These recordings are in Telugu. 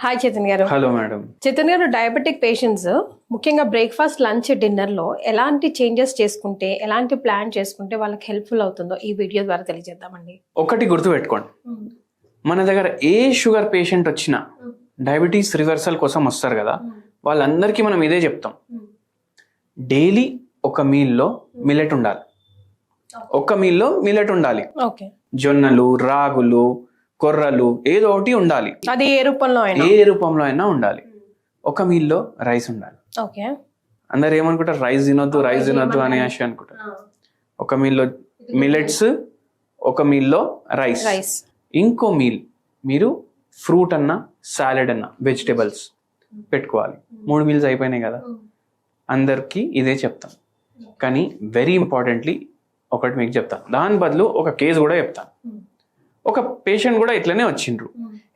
హాయ్ చైతన్య గారు. Hello madam. చైతన్య గారు, డయాబెటిక్ పేషెంట్స్ ముఖ్యంగా బ్రేక్ఫాస్ట్, లంచ్, డిన్నర్ లో ఎలాంటి చేంజెస్ చేసుకుంటే, ఎలాంటి ప్లాన్ చేసుకుంటే వాళ్ళకి హెల్ప్ఫుల్ అవుతుందో ఈ వీడియో ద్వారా తెలియజేద్దామండి. ఒకటి గుర్తు పెట్టుకోండి, మన దగ్గర ఏ షుగర్ పేషెంట్ వచ్చినా డయాబెటీస్ రివర్సల్ కోసం వస్తారు కదా, వాళ్ళందరికీ మనం ఇదే చెప్తాం. డైలీ ఒక మీల్లో మిల్లెట్ ఉండాలి. ఒక మీల్లో మిల్లెట్ ఉండాలి. ఓకే. జొన్నలు, రాగులు, కొర్రలు ఏదో ఒకటి ఉండాలి. అది ఏ రూపంలో అయినా ఉండాలి. ఒక మీల్లో రైస్ ఉండాలి. ఓకే. అందరు ఏమనుకుంటారు, రైస్ తినొద్దు అనేసి అనుకుంటారు. ఒక మీల్లో మిల్లెట్స్, ఒక మీల్లో రైస్. ఇంకో మీల్ మీరు ఫ్రూట్ అన్నా, సాలెడ్ అన్నా, వెజిటేబుల్స్ పెట్టుకోవాలి. 3 మీల్స్ అయిపోయినాయి కదా. అందరికీ ఇదే చెప్తాం. కానీ వెరీ ఇంపార్టెంట్లీ ఒకటి మీకు చెప్తాను, దాని బదులు ఒక కేసు కూడా చెప్తాను. ఒక పేషెంట్ కూడా ఇట్లనే వచ్చిండ్రు.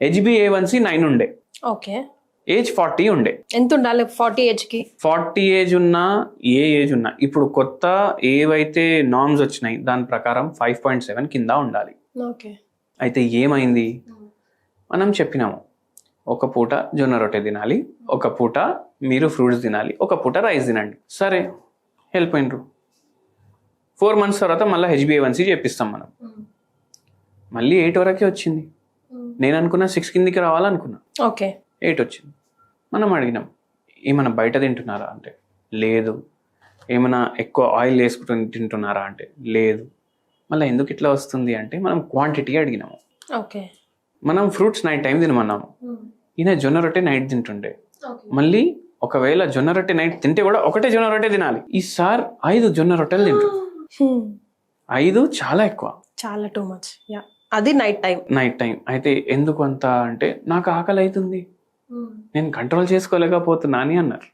HbA1c 9 ఉండే. ఓకే. ఏజ్ 40 ఉండే. ఎంత ఉండాలి 40 ఏజ్ కి? 40 ఏజ్ ఉన్నా, ఏ ఏజ్ ఉన్నా, ఇప్పుడు కొత్త ఏవైతే నార్మ్స్ వచ్చినాయి దాని ప్రకారం 5.7 కింద ఉండాలి. ఓకే. అయితే ఏమైంది, మనం చెప్పినాము ఒక పూట జొన్న రొట్టె తినాలి, ఒక పూట మీరు ఫ్రూట్స్ తినాలి, ఒక పూట రైస్ తినండి. సరే, హెల్ప్ అయినరు. 4 months తర్వాత మళ్ళీ HbA1c చేపిస్తాం మనం. మళ్ళీ 8 వరకే వచ్చింది. నేను అనుకున్నా 6 కిందికి రావాలనుకున్నా. ఓకే. 8 వచ్చింది. మనం అడిగినాం, ఏమైనా బయట తింటున్నారా అంటే లేదు. ఏమైనా ఎక్కువ ఆయిల్ వేసుకుంటూ తింటున్నారా అంటే లేదు. మళ్ళీ ఎందుకు ఇట్లా వస్తుంది అంటే మనం క్వాంటిటీ అడిగినాము. ఓకే. మనం ఫ్రూట్స్ నైట్ టైం తినమన్నాము. ఈయన జొన్న రొట్టె నైట్ తింటుండే. మళ్ళీ ఒకవేళ జొన్న రొట్టె నైట్ తింటే కూడా ఒకటే జొన్న రొట్టె తినాలి. ఈ సార్ 5 జొన్న రొట్టెలు తింటారు. 5 చాలా ఎక్కువ, చాలా టూ మచ్. అది నైట్ టైం. అయితే ఎందుకు అంత అంటే నాకు ఆకలి అవుతుంది, నేను కంట్రోల్ చేసుకోలేకపోతున్నా అని అన్నారు.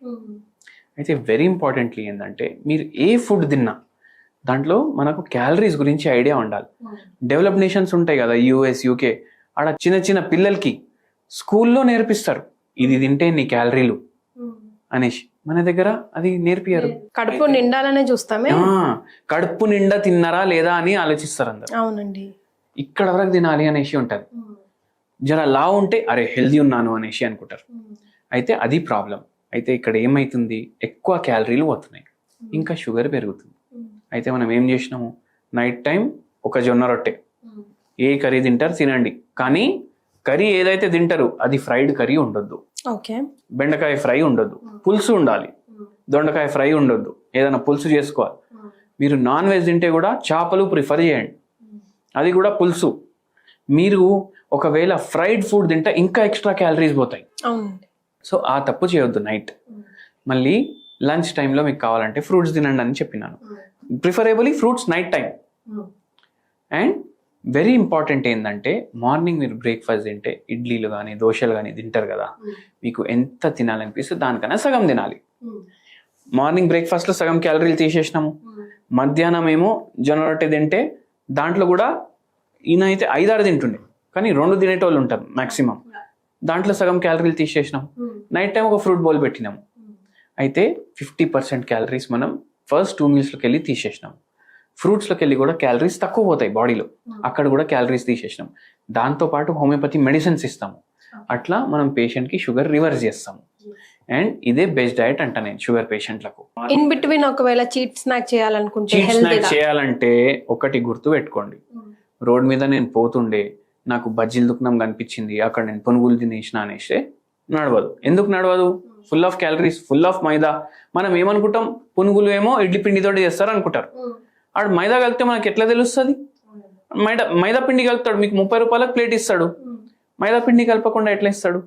అయితే వెరీ ఇంపార్టెంట్లీ ఏంటంటే మీరు ఏ ఫుడ్ తిన్నా దాంట్లో మనకు క్యాలరీస్ గురించి ఐడియా ఉండాలి. డెవలప్ నేషన్స్ ఉంటాయి కదా, US, UK, ఆడ చిన్న చిన్న పిల్లలకి స్కూల్లో నేర్పిస్తారు ఇది తింటే నీ క్యాలరీలు అనేసి. మన దగ్గర అది నేర్పియారు. కడుపు నిండాలనే చూస్తామే. కడుపు నిండా తిన్నారా లేదా అని ఆలోచిస్తారు అందరు. అవునండి. ఇక్కడ వరకు తినాలి అనేసి ఉంటుంది. జర లా ఉంటే అరే హెల్దీ ఉన్నాను అనేసి అనుకుంటారు. అయితే అది ప్రాబ్లం. అయితే ఇక్కడ ఏమైతుంది, ఎక్కువ క్యాలరీలు పోతున్నాయి, ఇంకా షుగర్ పెరుగుతుంది. అయితే మనం ఏం చేసినాము, నైట్ టైం ఒక జొన్న రొట్టె, ఏ కర్రీ తింటారు తినండి, కానీ కర్రీ ఏదైతే తింటారు అది ఫ్రైడ్ కర్రీ ఉండొద్దు. ఓకే. బెండకాయ ఫ్రై ఉండొద్దు, పులుసు ఉండాలి. దొండకాయ ఫ్రై ఉండొద్దు, ఏదైనా పులుసు చేసుకోవాలి. మీరు నాన్ వెజ్ తింటే కూడా చేపలు ప్రిఫర్ చేయండి, అది కూడా పులుసు. మీరు ఒకవేళ ఫ్రైడ్ ఫుడ్ తింటే ఇంకా ఎక్స్ట్రా క్యాలరీస్ పోతాయి. సో ఆ తప్పు చేయొద్దు నైట్. మళ్ళీ లంచ్ టైంలో మీకు కావాలంటే ఫ్రూట్స్ తినండి అని చెప్పినాను. Preferably fruits night time. And very important ఏంటంటే మార్నింగ్ మీరు బ్రేక్ఫాస్ట్ తింటే ఇడ్లీలు కానీ దోశలు కానీ తింటారు కదా, మీకు ఎంత తినాలనిపిస్తే దానికన్నా సగం తినాలి. మార్నింగ్ బ్రేక్ఫాస్ట్లో సగం క్యాలరీలు తీసేసినాము. మధ్యాహ్నం ఏమో జొన్న రొట్టె తింటే దాంట్లో కూడా ఈయన అయితే 5-6 తింటుండే, కానీ 2 తినేటోళ్ళు ఉంటారు మ్యాక్సిమం. దాంట్లో సగం క్యాలరీలు తీసేసినాం. నైట్ టైం ఒక ఫ్రూట్ బౌల్ పెట్టినాము. అయితే 50% క్యాలరీస్ మనం ఫస్ట్ 2 మీల్స్లోకి వెళ్ళి తీసేసినాం. ఫ్రూట్స్లోకి వెళ్ళి కూడా క్యాలరీస్ తక్కువ పోతాయి బాడీలో, అక్కడ కూడా క్యాలరీస్ తీసేసినాం. దాంతోపాటు హోమియోపతి మెడిసిన్స్ ఇస్తాము. అట్లా మనం పేషెంట్కి షుగర్ రివర్స్ చేస్తాము. అండ్ ఇదే బెస్ట్ డయట్ అంట నేను షుగర్ పేషెంట్లకు. ఇన్ బిట్వీన్ ఒకవేళ చీట్ స్నాక్ చేయాలంటే ఒకటి గుర్తు పెట్టుకోండి, రోడ్ మీద నేను పోతుండే నాకు బజ్జీలు దుకాణం కనిపించింది, అక్కడ నేను పునుగులు తినేసిన అనేసి నడవదు. ఎందుకు నడవదు? Full of calories, full of maida. మనం ఏమనుకుంటాం, పునుగులు ఏమో ఇడ్లీ పిండితోటి చేస్తారు అనుకుంటారు. ఆడు మైదా కలిపితే మనకి ఎట్లా తెలుస్తుంది? మైదా పిండి కలుపుతాడు, మీకు 30 రూపాయలకు ప్లేట్ ఇస్తాడు. మైదా పిండి కలపకుండా ఎట్లా ఇస్తాడు?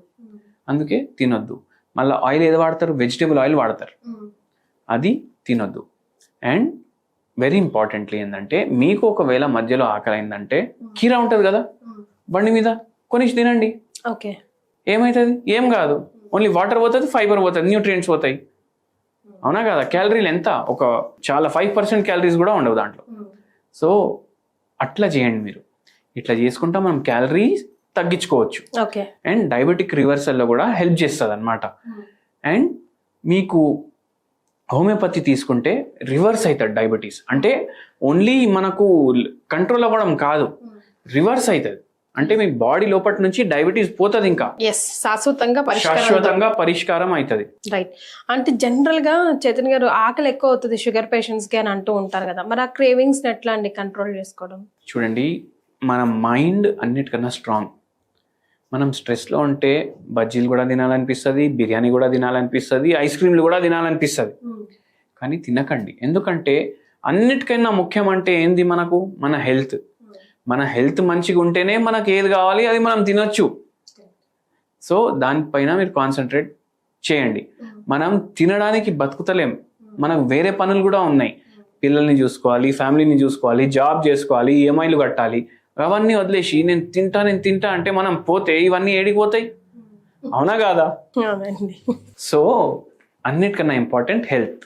అందుకే తినొద్దు. మళ్ళీ ఆయిల్ ఏది వాడతారు? వెజిటేబుల్ ఆయిల్ వాడతారు, అది తినొద్దు. అండ్ వెరీ ఇంపార్టెంట్లీ ఏంటంటే మీకు ఒకవేళ మధ్యలో ఆకలి అయిందంటే కీరా ఉంటుంది కదా బండి మీద, కొనిసి తినండి. ఓకే. ఏమవుతుంది? ఏం కాదు, ఓన్లీ వాటర్ పోతుంది, ఫైబర్ పోతుంది, న్యూట్రియంట్స్ పోతాయి. అవునా కదా? క్యాలరీలు ఎంత, ఒక చాలా 5% క్యాలరీస్ కూడా ఉండవు దాంట్లో. సో అట్లా చేయండి మీరు. ఇట్లా చేసుకుంటా మనం క్యాలరీస్ తగ్గించుకోవచ్చు. అండ్ డయాబెటిక్ రివర్సల్లో కూడా హెల్ప్ చేస్తుంది అనమాట. అండ్ మీకు హోమియోపతి తీసుకుంటే రివర్స్ అవుతుంది డయాబెటీస్. అంటే ఓన్లీ మనకు కంట్రోల్ అవ్వడం కాదు, రివర్స్ అవుతుంది. అంటే మీ బాడీ లోపటి నుంచి డయాబెటీస్ పోతుంది, ఇంకా ఎస్, శాశ్వతంగా పరిష్కారం అవుతుంది. రైట్. అంటే జనరల్ గా చైతన్య గారు ఆకలి ఎక్కువ అవుతుంది షుగర్ పేషెంట్స్ కి అని అంటూ ఉంటారు కదా, మరి ఆ క్రేవింగ్స్ ఎట్లా అండి కంట్రోల్ చేసుకోవడం? చూడండి, మన మైండ్ అన్నిటికన్నా స్ట్రాంగ్. మనం స్ట్రెస్లో ఉంటే బజ్జీలు కూడా తినాలనిపిస్తుంది, బిర్యానీ కూడా తినాలనిపిస్తుంది, ఐస్ క్రీమ్లు కూడా తినాలనిపిస్తుంది. కానీ తినకండి. ఎందుకంటే అన్నిటికైనా ముఖ్యం అంటే ఏంది మనకు? మన హెల్త్. మన హెల్త్ మంచిగా ఉంటేనే మనకు ఏది కావాలి అది మనం తినొచ్చు. సో దానిపైన మీరు కాన్సన్ట్రేట్ చేయండి. మనం తినడానికి బతుకుతలేం, మనకు వేరే పనులు కూడా ఉన్నాయి. పిల్లల్ని చూసుకోవాలి, ఫ్యామిలీని చూసుకోవాలి, జాబ్ చేసుకోవాలి, ఈఎంఐలు కట్టాలి. అవన్నీ వదిలేసి నేను తింటా అంటే మనం పోతే ఇవన్నీ ఏడిపోతాయి, అవునా కాదా? సో అన్నిటికన్నా ఇంపార్టెంట్ హెల్త్.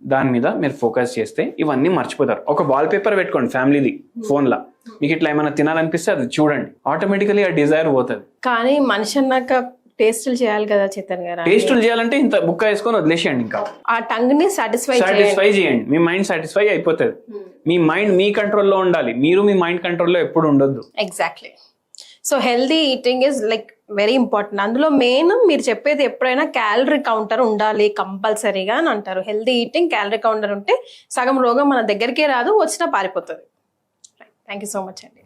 దాని మీద మీరు ఫోకస్ చేస్తే ఇవన్నీ మర్చిపోతారు. ఒక వాల్ పేపర్ పెట్టుకోండి ఫ్యామిలీది ఫోన్లో, మీకు ఇట్లా ఏమైనా తినాలనిపిస్తే అది చూడండి, ఆటోమేటికలీ ఆ డిజైర్ పోతుంది. కానీ మనిషి అన్నాక టేస్టులు చేయాలి కదా చైతన్య గారు. టేస్టులు చేయాలంటే ఇంత బుక్క వేసుకొని వదిలేసేయండి. ఇంకా ఆ టంగ్ ని సాటిస్ఫై చేయండి. మీ మైండ్ సాటిస్ఫై అయిపోతుంది. మీ మైండ్ మీ కంట్రోల్లో ఉండాలి, మీరు మీ మైండ్ కంట్రోల్లో ఎప్పుడు ఉండొద్దు. Exactly. So healthy eating is like very important. అందులో మెయిన్ మీరు చెప్పేది ఎప్పుడైనా క్యాలరీ కౌంటర్ ఉండాలి కంపల్సరీగా అని అంటారు. హెల్దీ ఈటింగ్, క్యాలరీ కౌంటర్ ఉంటే సగం రోగం మన దగ్గరికే రాదు, వచ్చినా పారిపోతుంది. థ్యాంక్ యూ సో మచ్ అండి.